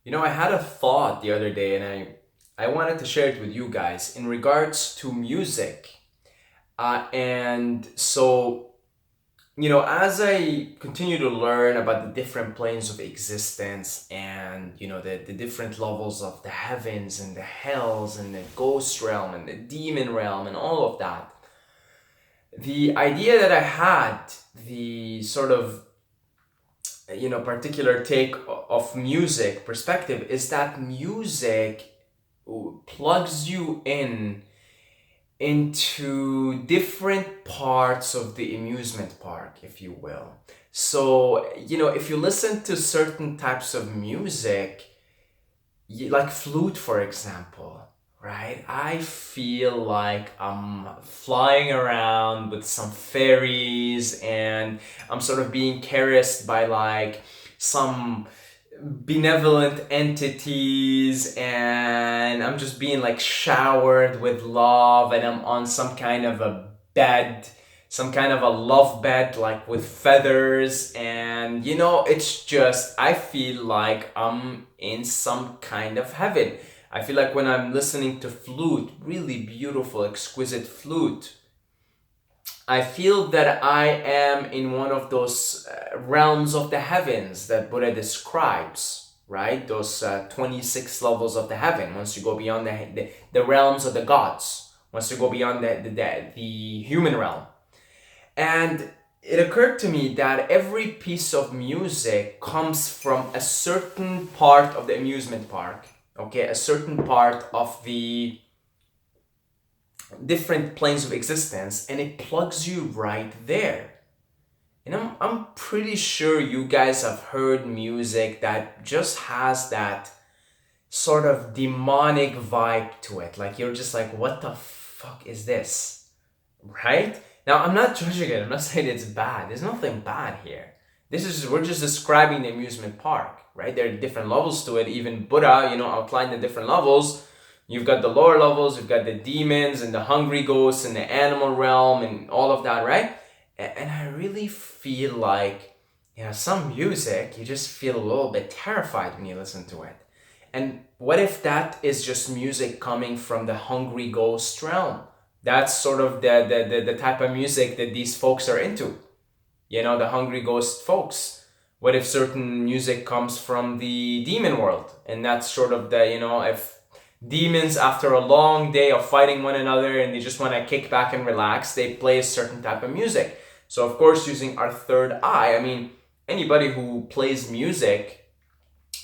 I had a thought the other day and I wanted to share it with you guys in regards to music. And so, as I continue to learn about the different planes of existence and, the different levels of the heavens and the hells and the ghost realm and the demon realm and all of that, the idea that I had, the sort of particular take of music perspective is that music plugs you into different parts of the amusement park, if you will. So if you listen to certain types of music, like flute, for example, right? I feel like I'm flying around with some fairies and I'm sort of being caressed by like some benevolent entities, and I'm just being like showered with love, and I'm on some kind of a bed, some kind of a love bed, like with feathers. And it's just, I feel like I'm in some kind of heaven. I feel like when I'm listening to flute, really beautiful, exquisite flute, I feel that I am in one of those realms of the heavens that Buddha describes, right? Those 26 levels of the heaven. Once you go beyond the realms of the gods, once you go beyond the human realm. And it occurred to me that every piece of music comes from a certain part of the amusement park, okay? A certain part of the different planes of existence, and it plugs you right there. And I'm pretty sure you guys have heard music that just has that sort of demonic vibe to it. Like you're just like, what the fuck is this? Right? Now, I'm not judging it. I'm not saying it's bad. There's nothing bad here. We're just describing the amusement park, right? There are different levels to it. Even Buddha, outlined the different levels. You've got the lower levels, you've got the demons and the hungry ghosts and the animal realm and all of that, right? And I really feel like, some music, you just feel a little bit terrified when you listen to it. And what if that is just music coming from the hungry ghost realm? That's sort of the type of music that these folks are into, the hungry ghost folks. What if certain music comes from the demon world? And that's sort of if demons, after a long day of fighting one another and they just want to kick back and relax, they play a certain type of music. So of course, using our third eye, I mean, anybody who plays music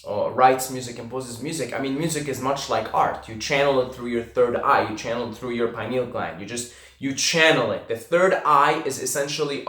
or writes music, composes music, I mean, music is much like art. You channel it through your third eye, you channel it through your pineal gland, you channel it. The third eye is essentially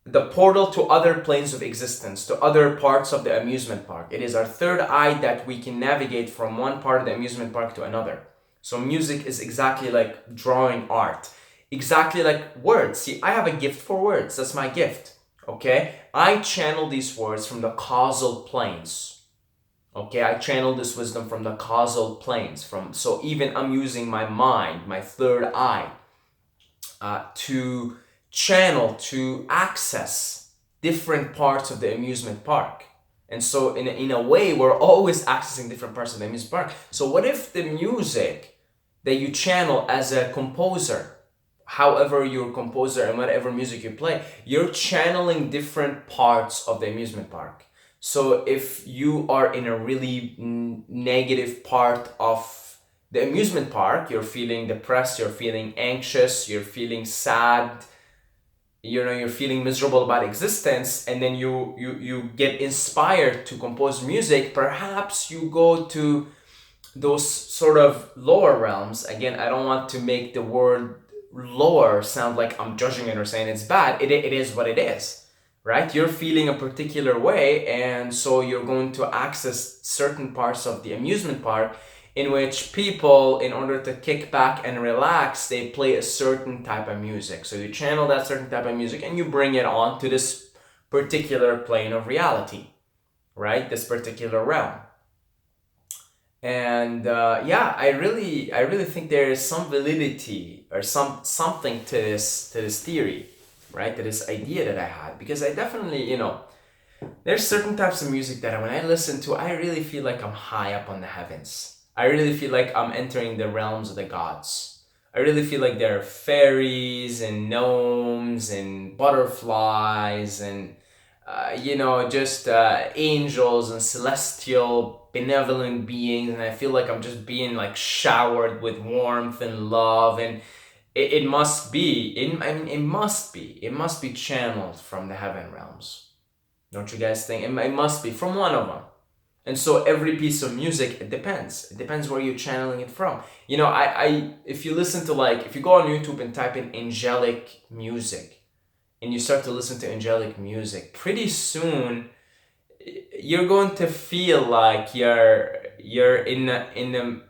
the portal to other planes of existence, to other parts of the amusement park. It is our third eye that we can navigate from one part of the amusement park to another. So music is exactly like drawing art, exactly like words. See, I have a gift for words. That's my gift. Okay? I channel these words from the causal planes. Okay? I channel this wisdom from the causal planes. So even I'm using my mind, my third eye, to channel, to access different parts of the amusement park. And so in a way, we're always accessing different parts of the amusement park. So what if the music that you channel as a composer, however you're a composer and whatever music you play, you're channeling different parts of the amusement park. So if you are in a really negative part of the amusement park, you're feeling depressed, you're feeling anxious, you're feeling sad, you're feeling miserable about existence, and then you get inspired to compose music, perhaps you go to those sort of lower realms. Again, I don't want to make the word lower sound like I'm judging it or saying it's bad. It is what it is, right? You're feeling a particular way, and so you're going to access certain parts of the amusement park in which people, in order to kick back and relax, they play a certain type of music. So you channel that certain type of music and you bring it on to this particular plane of reality, right? This particular realm. And I really think there is some validity or something to this theory, right? To this idea that I had, because I definitely There's certain types of music that when I listen to, I really feel like I'm high up on the heavens. I really feel like I'm entering the realms of the gods. I really feel like there are fairies and gnomes and butterflies and just angels and celestial benevolent beings, and I feel like I'm just being like showered with warmth and love, and it must be. It must be channeled from the heaven realms. Don't you guys think? It must be from one of them. And so every piece of music, it depends. It depends where you're channeling it from. If you listen to if you go on YouTube and type in angelic music, and you start to listen to angelic music, pretty soon you're going to feel like you're in the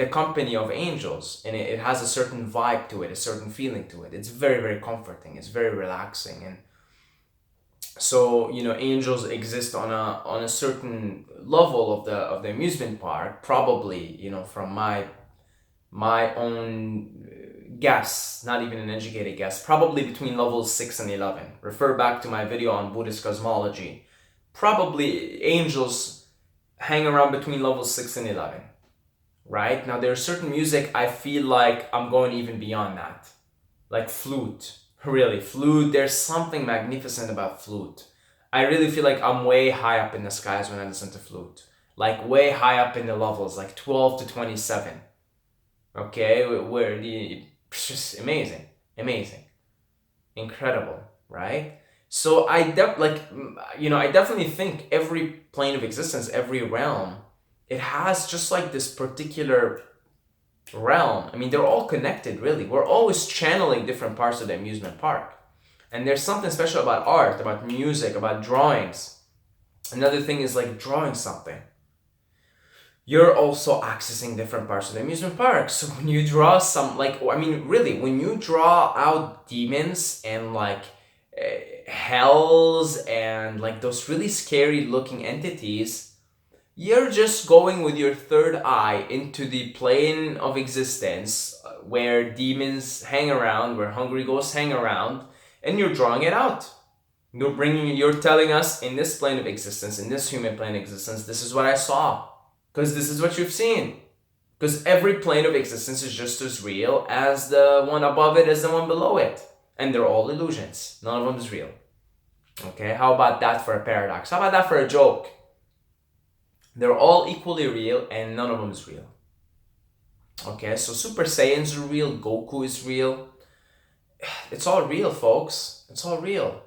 company of angels, and it has a certain vibe to it, a certain feeling to it. It's very, very comforting. It's very relaxing. And so angels exist on a certain level of the amusement park, probably from my own guess, not even an educated guess, probably between levels 6 and 11. Refer back to my video on Buddhist cosmology. Probably angels hang around between levels 6 and 11. Right? Now there's certain music I feel like I'm going even beyond that. Like flute. Really, flute, there's something magnificent about flute. I really feel like I'm way high up in the skies when I listen to flute. Like way high up in the levels, like 12 to 27. Okay? It's just amazing. Amazing. Incredible, right? So I definitely think every plane of existence, every realm, it has just like this particular realm. I mean, they're all connected, really. We're always channeling different parts of the amusement park. And there's something special about art, about music, about drawings. Another thing is like drawing something. You're also accessing different parts of the amusement park. So when you draw really, when you draw out demons and hells and like those really scary looking entities, you're just going with your third eye into the plane of existence where demons hang around, where hungry ghosts hang around, and you're drawing it out. You're telling us in this plane of existence, in this human plane of existence, this is what I saw. Because this is what you've seen. Because every plane of existence is just as real as the one above it as the one below it. And they're all illusions. None of them is real. Okay, how about that for a paradox? How about that for a joke? They're all equally real and none of them is real. Okay, so Super Saiyans are real, Goku is real. It's all real, folks. It's all real.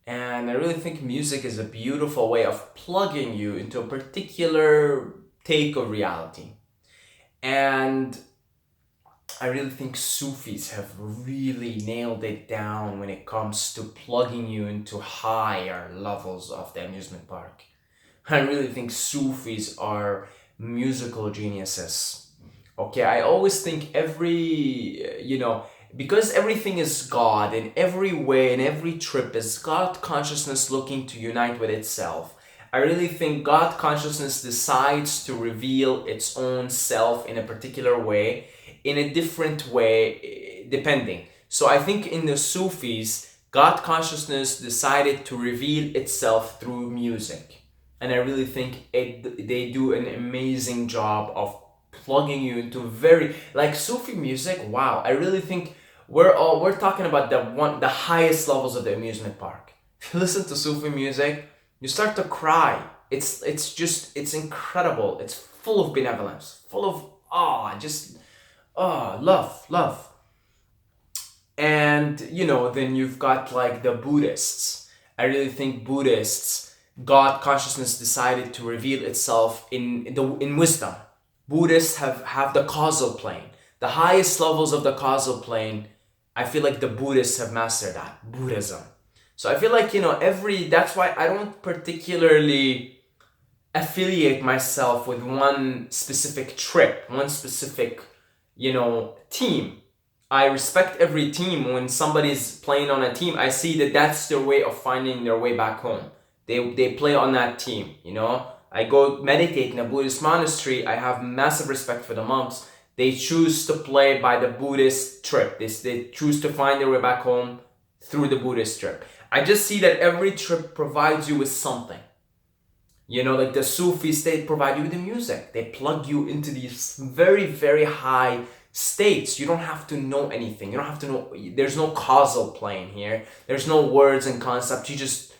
And I really think music is a beautiful way of plugging you into a particular take of reality. And I really think Sufis have really nailed it down when it comes to plugging you into higher levels of the amusement park. I really think Sufis are musical geniuses. Okay, I always think because everything is God in every way, and every trip is God consciousness looking to unite with itself. I really think God consciousness decides to reveal its own self in a particular way, in a different way, depending. So I think in the Sufis, God consciousness decided to reveal itself through music. And I really think they do an amazing job of plugging you into like Sufi music. Wow, I really think we're talking about the highest levels of the amusement park. If you listen to Sufi music, you start to cry. It's incredible. It's full of benevolence, full of love. And then you've got like the Buddhists. I really think Buddhists, God consciousness decided to reveal itself in wisdom. Buddhists have the causal plane. The highest levels of the causal plane, I feel like the Buddhists have mastered that. Buddhism. So I feel like, that's why I don't particularly affiliate myself with one specific trip, one specific, team. I respect every team. When somebody's playing on a team, I see that that's their way of finding their way back home. They play on that team, I go meditate in a Buddhist monastery. I have massive respect for the monks. They choose to play by the Buddhist trip. They choose to find their way back home through the Buddhist trip. I just see that every trip provides you with something. You know, like the Sufis, they provide you with the music. They plug you into these very, very high states. You don't have to know anything. You don't have to know, there's no causal plane here. There's no words and concepts. You just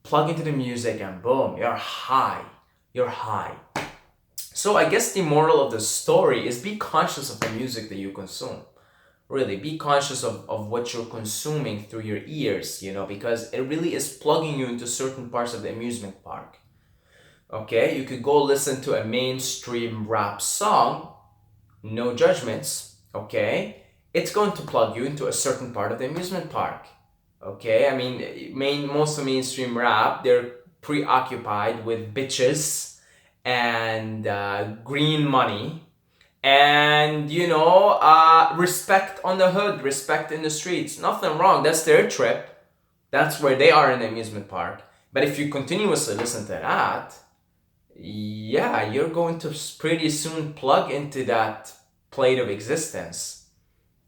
plug into the music and boom, you're high. You're high. So I guess the moral of the story is be conscious of the music that you consume. Really, be conscious of what you're consuming through your ears, you know, because it really is plugging you into certain parts of the amusement park. Okay, you could go listen to a mainstream rap song, no judgments, okay? It's going to plug you into a certain part of the amusement park. Okay, I mean, most of mainstream rap, they're preoccupied with bitches and green money and, you know, respect on the hood, respect in the streets. Nothing wrong, that's their trip. That's where they are in the amusement park. But if you continuously listen to that, yeah, you're going to pretty soon plug into that plate of existence.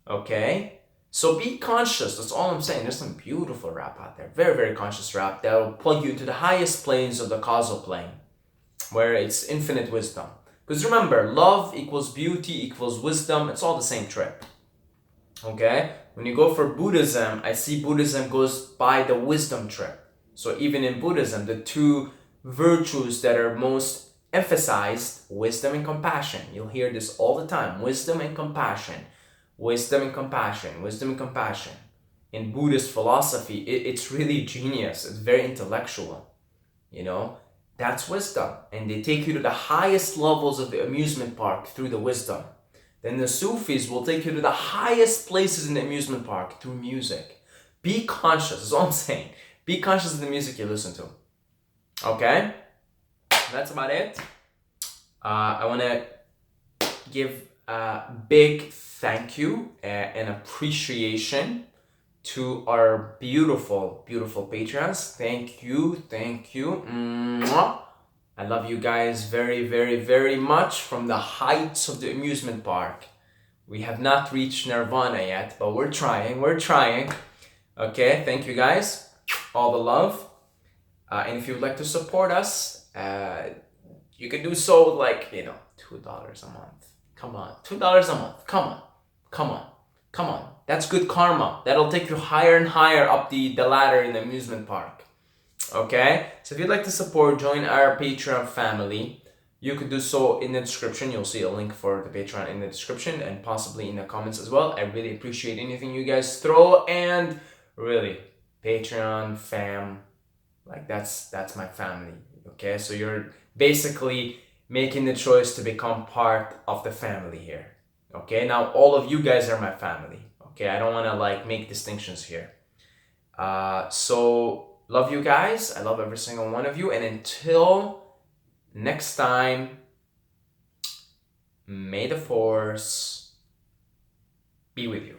Okay? So be conscious. That's all I'm saying. There's some beautiful rap out there. Very, very conscious rap that will plug you into the highest planes of the causal plane, where it's infinite wisdom. Because remember, love equals beauty equals wisdom. It's all the same trip. Okay? When you go for Buddhism, I see Buddhism goes by the wisdom trip. So even in Buddhism, the two virtues that are most emphasized, wisdom and compassion. You'll hear this all the time. Wisdom and compassion. Wisdom and compassion. Wisdom and compassion. In Buddhist philosophy, it's really genius. It's very intellectual. You know, that's wisdom. And they take you to the highest levels of the amusement park through the wisdom. Then the Sufis will take you to the highest places in the amusement park through music. Be conscious, that's all I'm saying. Be conscious of the music you listen to. Okay? That's about it. I want to give a big thank you and appreciation to our beautiful, beautiful patrons. Thank you. Mwah. I love you guys very, very, very much from the heights of the amusement park. We have not reached Nirvana yet, but we're trying. Okay, thank you guys. All the love. And if you'd like to support us, you can do so with like, you know, $2 a month. Come on, $2 a month. Come on. That's good karma. That'll take you higher and higher up the ladder in the amusement park. Okay? So if you'd like to support, join our Patreon family. You could do so in the description. You'll see a link for the Patreon in the description and possibly in the comments as well. I really appreciate anything you guys throw, and really, Patreon fam, like that's my family. Okay? So you're basically making the choice to become part of the family here. Okay? Now all of you guys are my family. Okay? I don't want to like make distinctions here. So love you guys. I love every single one of you. And until next time, may the force be with you.